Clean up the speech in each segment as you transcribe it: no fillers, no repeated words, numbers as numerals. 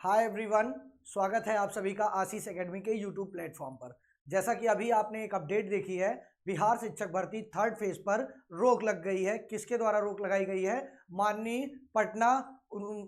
Hi everyone, स्वागत है आप सभी का आशीष एकेडमी के यूट्यूब प्लेटफॉर्म पर। जैसा कि अभी आपने एक अपडेट देखी है, बिहार शिक्षक भर्ती थर्ड फेज पर रोक लग गई है। किसके द्वारा रोक लगाई गई है? माननीय पटना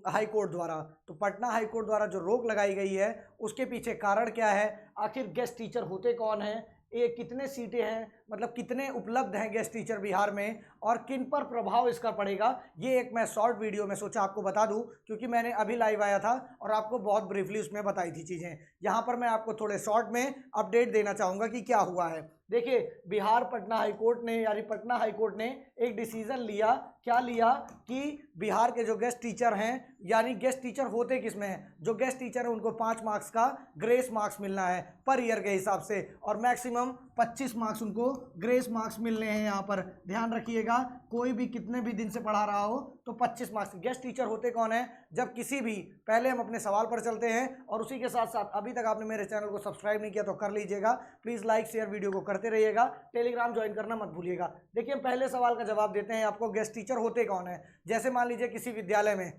हाई कोर्ट द्वारा। तो पटना हाई कोर्ट द्वारा जो रोक लगाई गई है उसके पीछे कारण क्या है, आखिर गेस्ट टीचर होते कौन हैं, ये कितने सीटें हैं, मतलब कितने उपलब्ध हैं गेस्ट टीचर बिहार में और किन पर प्रभाव इसका पड़ेगा, ये एक मैं शॉर्ट वीडियो में सोचा आपको बता दूं, क्योंकि मैंने अभी लाइव आया था और आपको बहुत ब्रीफली उसमें बताई थी चीज़ें। यहाँ पर मैं आपको थोड़े शॉर्ट में अपडेट देना चाहूँगा कि क्या हुआ है। देखिए, बिहार पटना हाई कोर्ट ने यानी पटना हाई कोर्ट ने एक डिसीजन लिया। क्या लिया कि बिहार के जो गेस्ट टीचर हैं, यानी गेस्ट टीचर होते किसमें हैं, जो गेस्ट टीचर हैं उनको 5 मार्क्स का ग्रेस मार्क्स मिलना है पर ईयर के हिसाब से, और मैक्सिमम 25 मार्क्स उनको ग्रेस मार्क्स मिलने हैं। यहाँ पर ध्यान रखिएगा, कोई भी कितने भी दिन से पढ़ा रहा हो तो 25 मार्क्स। गेस्ट टीचर होते कौन है? जब किसी भी, पहले हम अपने सवाल पर चलते हैं और उसी के साथ साथ अभी तक आपने मेरे चैनल को सब्सक्राइब नहीं किया तो कर लीजिएगा, प्लीज़ लाइक शेयर वीडियो को करते रहिएगा, टेलीग्राम ज्वाइन करना मत भूलिएगा। देखिए, हम पहले सवाल का जवाब देते हैं आपको, गेस्ट टीचर होते कौन है। जैसे मान लीजिए किसी विद्यालय में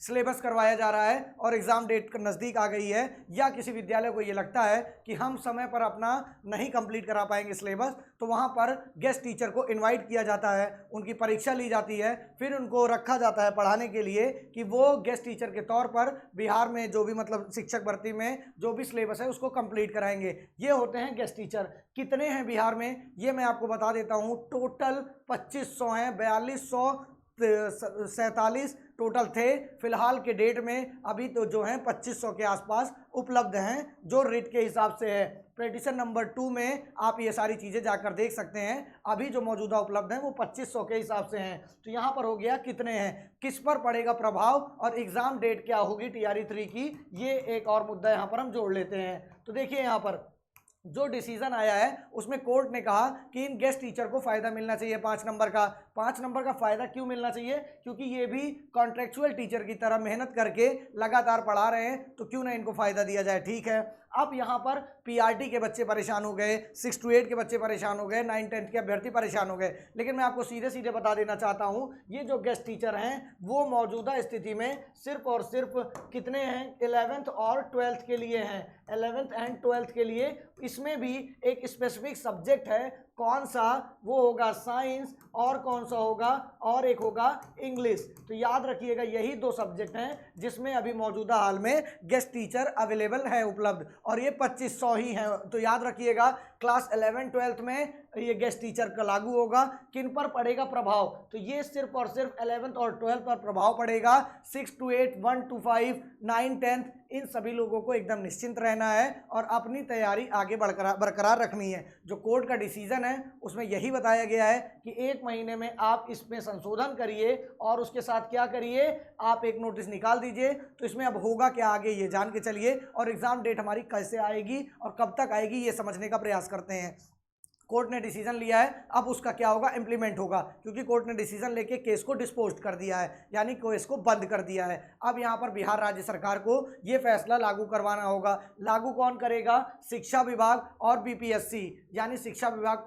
सिलेबस करवाया जा रहा है और एग्ज़ाम डेट नज़दीक आ गई है, या किसी विद्यालय को ये लगता है कि हम समय पर अपना नहीं कंप्लीट करा पाएंगे सिलेबस, तो वहाँ पर गेस्ट टीचर को इनवाइट किया जाता है, उनकी परीक्षा ली जाती है, फिर उनको रखा जाता है पढ़ाने के लिए कि वो गेस्ट टीचर के तौर पर बिहार में जो भी मतलब शिक्षक भर्ती में जो भी सिलेबस है उसको कंप्लीट कराएंगे। ये होते हैं गेस्ट टीचर। कितने हैं बिहार में ये मैं आपको बता देता हूँ। टोटल 2500 हैं, 4247 टोटल थे। फिलहाल के डेट में अभी तो जो हैं 2500 के आसपास उपलब्ध हैं, जो रेट के हिसाब से है। पिटीशन नंबर 2 में आप ये सारी चीज़ें जाकर देख सकते हैं। अभी जो मौजूदा उपलब्ध हैं वो 2500 के हिसाब से हैं। तो यहाँ पर हो गया कितने हैं, किस पर पड़ेगा प्रभाव और एग्ज़ाम डेट क्या होगी TRE 3 की, ये एक और मुद्दा यहाँ पर हम जोड़ लेते हैं। तो देखिए, यहाँ पर जो डिसीजन आया है उसमें कोर्ट ने कहा कि इन गेस्ट टीचर को फ़ायदा मिलना चाहिए 5 नंबर का। 5 नंबर का फ़ायदा क्यों मिलना चाहिए? क्योंकि ये भी कॉन्ट्रेक्चुअल टीचर की तरह मेहनत करके लगातार पढ़ा रहे हैं, तो क्यों ना इनको फ़ायदा दिया जाए। ठीक है, अब यहाँ पर PRT के बच्चे परेशान हो गए, 6 to 8 के बच्चे परेशान हो गए, 9-10 के अभ्यर्थी परेशान हो गए। लेकिन मैं आपको सीधे सीधे बता देना चाहता हूँ, ये जो गेस्ट टीचर हैं वो मौजूदा स्थिति में सिर्फ और सिर्फ कितने हैं, 11th और 12th के लिए हैं, 11th एंड 12th के लिए। इसमें भी एक स्पेसिफिक सब्जेक्ट है, कौन सा? वो होगा साइंस, और कौन सा होगा, और एक होगा इंग्लिश। तो याद रखिएगा, यही 2 सब्जेक्ट हैं जिसमें अभी मौजूदा हाल में गेस्ट टीचर अवेलेबल है उपलब्ध, और ये 2500 ही हैं। तो याद रखिएगा, क्लास 11-12 में ये गेस्ट टीचर का लागू होगा। किन पर पड़ेगा प्रभाव? तो ये सिर्फ और सिर्फ 11th और 12th पर प्रभाव पड़ेगा। 6 to 8, 1 to 5, 9-10 इन सभी लोगों को एकदम निश्चिंत रहना है और अपनी तैयारी आगे बरकरार रखनी है। जो कोर्ट का डिसीजन है उसमें यही बताया गया है कि 1 महीने में आप इसमें संशोधन करिए और उसके साथ क्या करिए, आप एक नोटिस निकाल दीजिए। तो इसमें अब होगा क्या आगे ये जान के चलिए, और एग्ज़ाम डेट हमारी कैसे आएगी और कब तक आएगी ये समझने का प्रयास करते हैं। कोर्ट ने डिसीजन लिया है, अब उसका क्या होगा, इम्प्लीमेंट होगा, क्योंकि कोर्ट ने डिसीजन लेके केस को डिस्पोज कर दिया है, यानी केस को बंद कर दिया है। अब यहाँ पर बिहार राज्य सरकार को ये फैसला लागू करवाना होगा। लागू कौन करेगा? शिक्षा विभाग और BPSC, यानी शिक्षा विभाग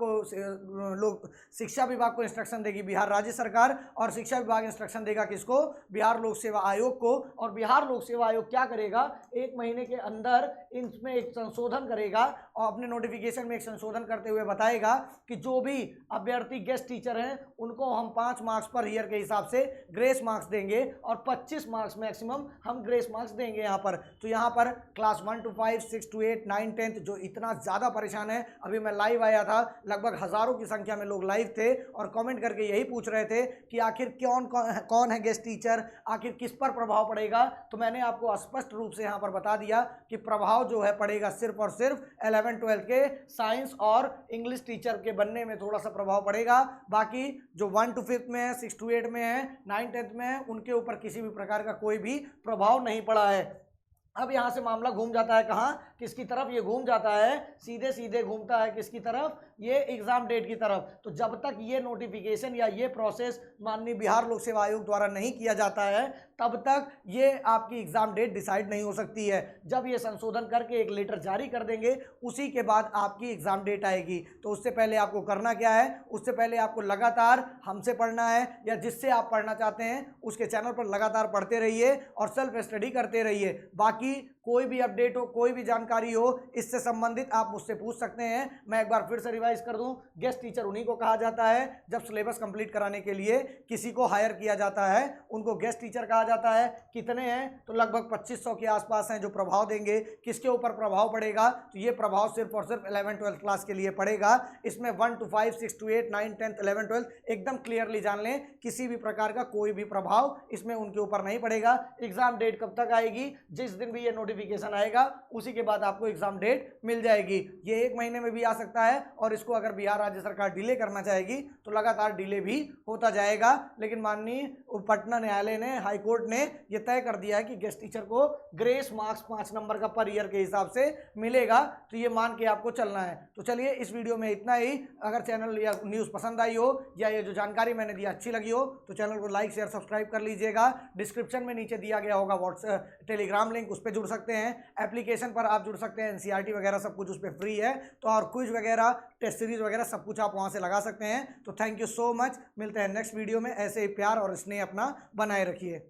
को इंस्ट्रक्शन देगी बिहार राज्य सरकार, और शिक्षा विभाग इंस्ट्रक्शन देगा किसको? बिहार लोक सेवा आयोग को। और बिहार लोक सेवा आयोग क्या करेगा? 1 महीने के अंदर इनमें एक संशोधन करेगा और अपने नोटिफिकेशन में एक संशोधन करते हुए बताएगा कि जो भी अभ्यर्थी गेस्ट टीचर हैं उनको हम 5 मार्क्स पर ईयर के हिसाब से ग्रेस मार्क्स देंगे और 25 मार्क्स मैक्सिमम हम ग्रेस मार्क्स देंगे यहाँ पर। तो यहाँ पर क्लास 1 to 5, 6 to 8, 9-10 जो इतना ज़्यादा परेशान है, अभी मैं लाइव आया था, लगभग हज़ारों की संख्या में लोग लाइव थे और कमेंट करके यही पूछ रहे थे कि आखिर कौन है गेस्ट टीचर, आखिर किस पर प्रभाव पड़ेगा। तो मैंने आपको स्पष्ट रूप से यहाँ पर बता दिया कि प्रभाव जो है पड़ेगा सिर्फ और सिर्फ 11-12 के साइंस और इंग्लिश टीचर के बनने में थोड़ा सा प्रभाव पड़ेगा। बाकी जो 1 to 5 में है, 6 to 8 में है, 9-10 में है, उनके ऊपर किसी भी प्रकार का कोई भी प्रभाव नहीं पड़ा है। अब यहाँ से मामला घूम जाता है कहाँ, कि किसकी तरफ ये घूम जाता है, सीधे सीधे घूमता है किसकी तरफ, ये एग्जाम डेट की तरफ। तो जब तक ये नोटिफिकेशन या ये प्रोसेस माननीय बिहार लोक सेवा आयोग द्वारा नहीं किया जाता है तब तक ये आपकी एग्जाम डेट डिसाइड नहीं हो सकती है। जब ये संशोधन करके एक लेटर जारी कर देंगे उसी के बाद आपकी एग्जाम डेट आएगी। तो उससे पहले आपको करना क्या है, उससे पहले आपको लगातार हमसे पढ़ना है या जिससे आप पढ़ना चाहते हैं उसके चैनल पर लगातार पढ़ते रहिए और सेल्फ स्टडी करते रहिए। बाकी कोई भी अपडेट हो, कोई भी जानकारी हो इससे संबंधित आप मुझसे पूछ सकते हैं। मैं एक बार फिर से रिवाइज कर दूं, गेस्ट टीचर उन्हीं को कहा जाता है जब सिलेबस कंप्लीट कराने के लिए किसी को हायर किया जाता है, उनको गेस्ट टीचर कहा जाता है। कितने हैं, तो लगभग 2500 के आसपास हैं जो प्रभाव देंगे। किसके ऊपर प्रभाव पड़ेगा, तो ये प्रभाव सिर्फ और सिर्फ 11-12 क्लास के लिए पड़ेगा। इसमें 1 to 5, 6 to 8, 9, 10, 11, 12 एकदम क्लियरली जान लें, किसी भी प्रकार का कोई भी प्रभाव इसमें उनके ऊपर नहीं पड़ेगा। एग्जाम डेट कब तक आएगी, जिस दिन भी ये नोटिफिकेशन आएगा उसी के बाद आपको एग्जाम डेट मिल जाएगी। ये 1 महीने में भी आ सकता है और इसको अगर बिहार राज्य सरकार डिले करना चाहेगी तो लगातार डिले भी होता जाएगा। लेकिन माननीय पटना न्यायालय ने, हाई कोर्ट ने ये तय कर दिया है कि गेस्ट टीचर को ग्रेस मार्क्स 5 नंबर का पर ईयर के हिसाब से मिलेगा। तो ये मान के आपको चलना है। तो चलिए इस वीडियो में इतना ही। अगर चैनल या न्यूज़ पसंद आई हो या ये जो जानकारी मैंने दी अच्छी लगी हो तो चैनल को लाइक शेयर सब्सक्राइब कर लीजिएगा। डिस्क्रिप्शन में नीचे दिया गया होगा व्हाट्सएप टेलीग्राम लिंक, उस पर जुड़ सकते हैं। एप्लीकेशन पर आप जुड़ सकते हैं, एनसीईआरटी वगैरह सब कुछ उस पर फ्री है। तो और क्विज वगैरह, टेस्ट सीरीज वगैरह सब कुछ आप वहाँ से लगा सकते हैं। तो थैंक यू सो मच, मिलते हैं नेक्स्ट वीडियो में। ऐसे ही प्यार और स्नेह अपना बनाए रखिए।